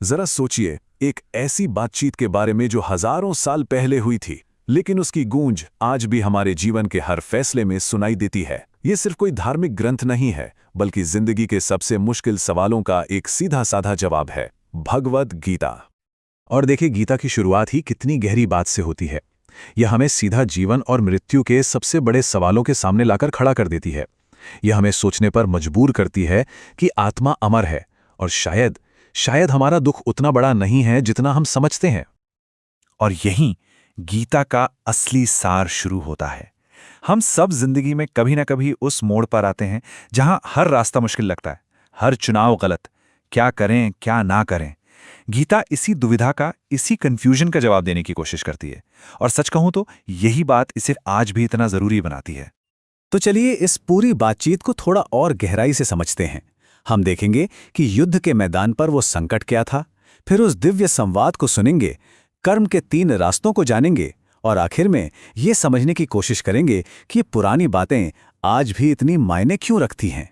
जरा सोचिए, एक ऐसी बातचीत के बारे में जो हजारों साल पहले हुई थी, लेकिन उसकी गूंज आज भी हमारे जीवन के हर फैसले में सुनाई देती है। ये सिर्फ कोई धार्मिक ग्रंथ नहीं है, बल्कि जिंदगी के सबसे मुश्किल सवालों का एक सीधा साधा जवाब है, भगवद गीता। और देखिए, गीता की शुरुआत ही कितनी गहरी बात से होती है। यह हमें सीधा जीवन और मृत्यु के सबसे बड़े सवालों के सामने लाकर खड़ा कर देती है। यह हमें सोचने पर मजबूर करती है कि आत्मा अमर है और शायद हमारा दुख उतना बड़ा नहीं है जितना हम समझते हैं। और यहीं गीता का असली सार शुरू होता है। हम सब जिंदगी में कभी ना कभी उस मोड़ पर आते हैं जहां हर रास्ता मुश्किल लगता है, हर चुनाव गलत, क्या करें क्या ना करें। गीता इसी दुविधा का, इसी कंफ्यूजन का जवाब देने की कोशिश करती है। और सच कहूं तो यही बात इसे आज भी इतना जरूरी बनाती है। तो चलिए इस पूरी बातचीत को थोड़ा और गहराई से समझते हैं। हम देखेंगे कि युद्ध के मैदान पर वो संकट क्या था, फिर उस दिव्य संवाद को सुनेंगे, कर्म के 3 रास्तों को जानेंगे और आखिर में ये समझने की कोशिश करेंगे कि ये पुरानी बातें आज भी इतनी मायने क्यों रखती हैं।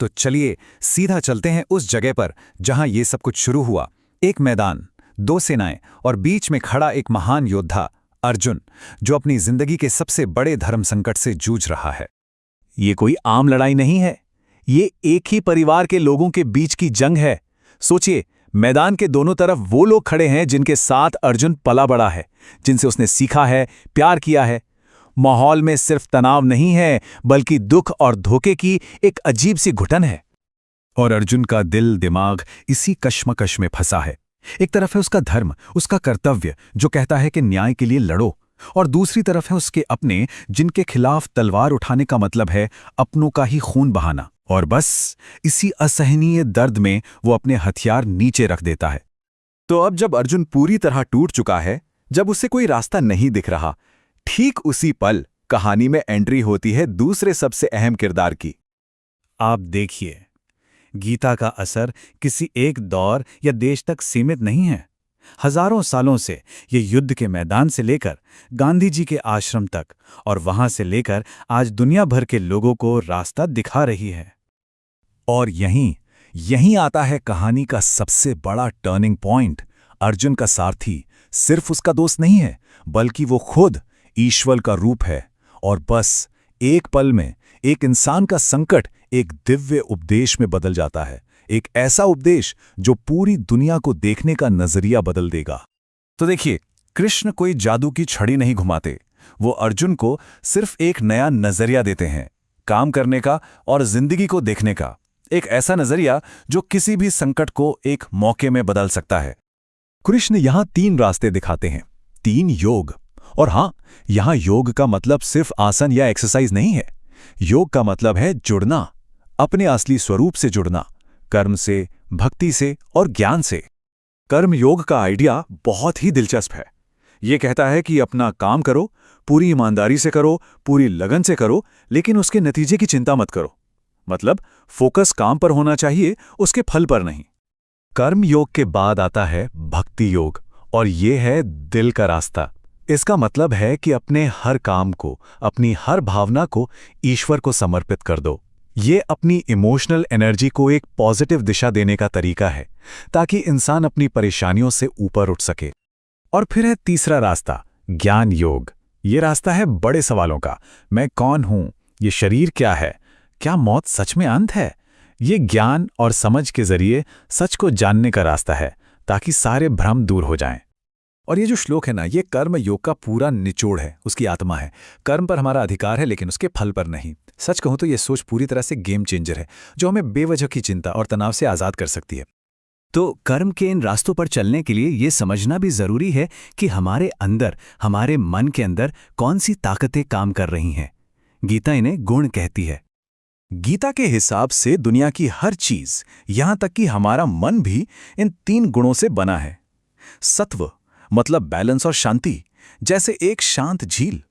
तो चलिए सीधा चलते हैं उस जगह पर जहां ये सब कुछ शुरू हुआ। एक मैदान, 2 सेनाएं और बीच में खड़ा एक महान योद्धा अर्जुन, जो अपनी जिंदगी के सबसे बड़े धर्म संकट से जूझ रहा है। ये कोई आम लड़ाई नहीं है, ये एक ही परिवार के लोगों के बीच की जंग है। सोचिए, मैदान के दोनों तरफ वो लोग खड़े हैं जिनके साथ अर्जुन पला बड़ा है, जिनसे उसने सीखा है, प्यार किया है। माहौल में सिर्फ तनाव नहीं है, बल्कि दुख और धोखे की एक अजीब सी घुटन है। और अर्जुन का दिल दिमाग इसी कश्मकश में फंसा है। एक तरफ है उसका धर्म, उसका कर्तव्य जो कहता है कि न्याय के लिए लड़ो, और दूसरी तरफ है उसके अपने, जिनके खिलाफ तलवार उठाने का मतलब है अपनों का ही खून बहाना। और बस इसी असहनीय दर्द में वो अपने हथियार नीचे रख देता है। तो अब जब अर्जुन पूरी तरह टूट चुका है, जब उसे कोई रास्ता नहीं दिख रहा, ठीक उसी पल कहानी में एंट्री होती है दूसरे सबसे अहम किरदार की। आप देखिए, गीता का असर किसी एक दौर या देश तक सीमित नहीं है। हजारों सालों से ये युद्ध के मैदान से लेकर गांधी जी के आश्रम तक, और वहां से लेकर आज दुनिया भर के लोगों को रास्ता दिखा रही है। और यहीं आता है कहानी का सबसे बड़ा टर्निंग पॉइंट। अर्जुन का सारथी सिर्फ उसका दोस्त नहीं है, बल्कि वो खुद ईश्वर का रूप है। और बस एक पल में एक इंसान का संकट एक दिव्य उपदेश में बदल जाता है, एक ऐसा उपदेश जो पूरी दुनिया को देखने का नजरिया बदल देगा। तो देखिए, कृष्ण कोई जादू की छड़ी नहीं घुमाते, वो अर्जुन को सिर्फ एक नया नजरिया देते हैं, काम करने का और जिंदगी को देखने का। एक ऐसा नजरिया जो किसी भी संकट को एक मौके में बदल सकता है। कृष्ण यहां 3 रास्ते दिखाते हैं, 3 योग। और हां, यहां योग का मतलब सिर्फ आसन या एक्सरसाइज नहीं है। योग का मतलब है जुड़ना, अपने असली स्वरूप से जुड़ना, कर्म से, भक्ति से और ज्ञान से। कर्म योग का आइडिया बहुत ही दिलचस्प है। यह कहता है कि अपना काम करो, पूरी ईमानदारी से करो, पूरी लगन से करो, लेकिन उसके नतीजे की चिंता मत करो। मतलब फोकस काम पर होना चाहिए, उसके फल पर नहीं। कर्म योग के बाद आता है भक्ति योग, और यह है दिल का रास्ता। इसका मतलब है कि अपने हर काम को, अपनी हर भावना को ईश्वर को समर्पित कर दो। ये अपनी इमोशनल एनर्जी को एक पॉजिटिव दिशा देने का तरीका है, ताकि इंसान अपनी परेशानियों से ऊपर उठ सके। और फिर है तीसरा रास्ता, ज्ञान योग। ये रास्ता है बड़े सवालों का। मैं कौन हूं? ये शरीर क्या है? क्या मौत सच में अंत है? ये ज्ञान और समझ के जरिए सच को जानने का रास्ता है, ताकि सारे भ्रम दूर हो जाएं। और ये जो श्लोक है ना, ये कर्म योग का पूरा निचोड़ है, उसकी आत्मा है। कर्म पर हमारा अधिकार है, लेकिन उसके फल पर नहीं। सच कहूं तो ये सोच पूरी तरह से गेम चेंजर है, जो हमें बेवजह की चिंता और तनाव से आज़ाद कर सकती है। तो कर्म के इन रास्तों पर चलने के लिए ये समझना भी जरूरी है कि हमारे अंदर, हमारे मन के अंदर कौन सी ताकतें काम कर रही हैं। गीता इन्हें गुण कहती है। गीता के हिसाब से दुनिया की हर चीज, यहां तक कि हमारा मन भी, इन 3 गुणों से बना है। सत्व मतलब बैलेंस और शांति, जैसे एक शांत झील।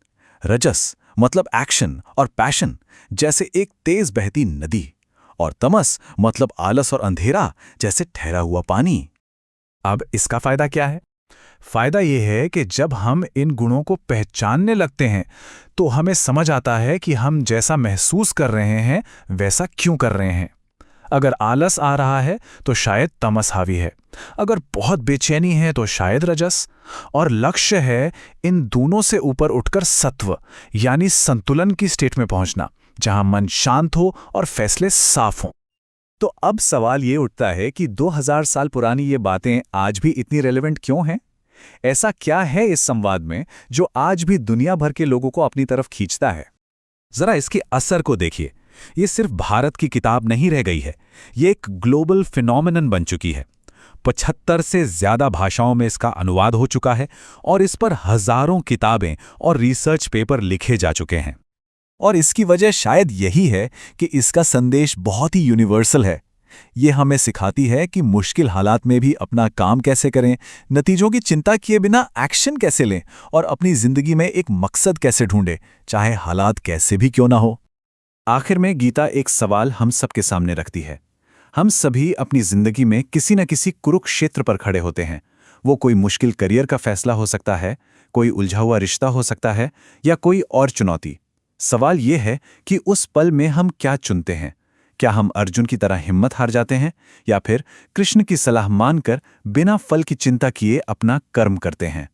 रजस मतलब एक्शन और पैशन, जैसे एक तेज बहती नदी। और तमस मतलब आलस और अंधेरा, जैसे ठहरा हुआ पानी। अब इसका फायदा क्या है? फायदा यह है कि जब हम इन गुणों को पहचानने लगते हैं, तो हमें समझ आता है कि हम जैसा महसूस कर रहे हैं वैसा क्यों कर रहे हैं। अगर आलस आ रहा है तो शायद तमस हावी है, अगर बहुत बेचैनी है तो शायद रजस, और लक्ष्य है इन दोनों से ऊपर उठकर सत्व यानी संतुलन की स्टेट में पहुंचना, जहां मन शांत हो और फैसले साफ हों। तो अब सवाल ये उठता है कि 2000 साल पुरानी ये बातें आज भी इतनी रेलेवेंट क्यों हैं? ऐसा क्या है इस संवाद में जो आज भी दुनिया भर के लोगों को अपनी तरफ खींचता है? जरा इसके असर को देखिए। ये सिर्फ भारत की किताब नहीं रह गई है, ये एक ग्लोबल फिनोमेनन बन चुकी है। 75 से ज्यादा भाषाओं में इसका अनुवाद हो चुका है और इस पर हजारों किताबें और रिसर्च पेपर लिखे जा चुके हैं। और इसकी वजह शायद यही है कि इसका संदेश बहुत ही यूनिवर्सल है। ये हमें सिखाती है कि मुश्किल हालात में भी अपना काम कैसे करें, नतीजों की चिंता किए बिना एक्शन कैसे लें और अपनी जिंदगी में एक मकसद कैसे ढूंढें, चाहे हालात कैसे भी क्यों ना हो। आखिर में गीता एक सवाल हम सबके सामने रखती है। हम सभी अपनी जिंदगी में किसी न किसी कुरुक्षेत्र पर खड़े होते हैं। वो कोई मुश्किल करियर का फैसला हो सकता है, कोई उलझा हुआ रिश्ता हो सकता है, या कोई और चुनौती। सवाल ये है कि उस पल में हम क्या चुनते हैं। क्या हम अर्जुन की तरह हिम्मत हार जाते हैं, या फिर कृष्ण की सलाह मानकर बिना फल की चिंता किए अपना कर्म करते हैं?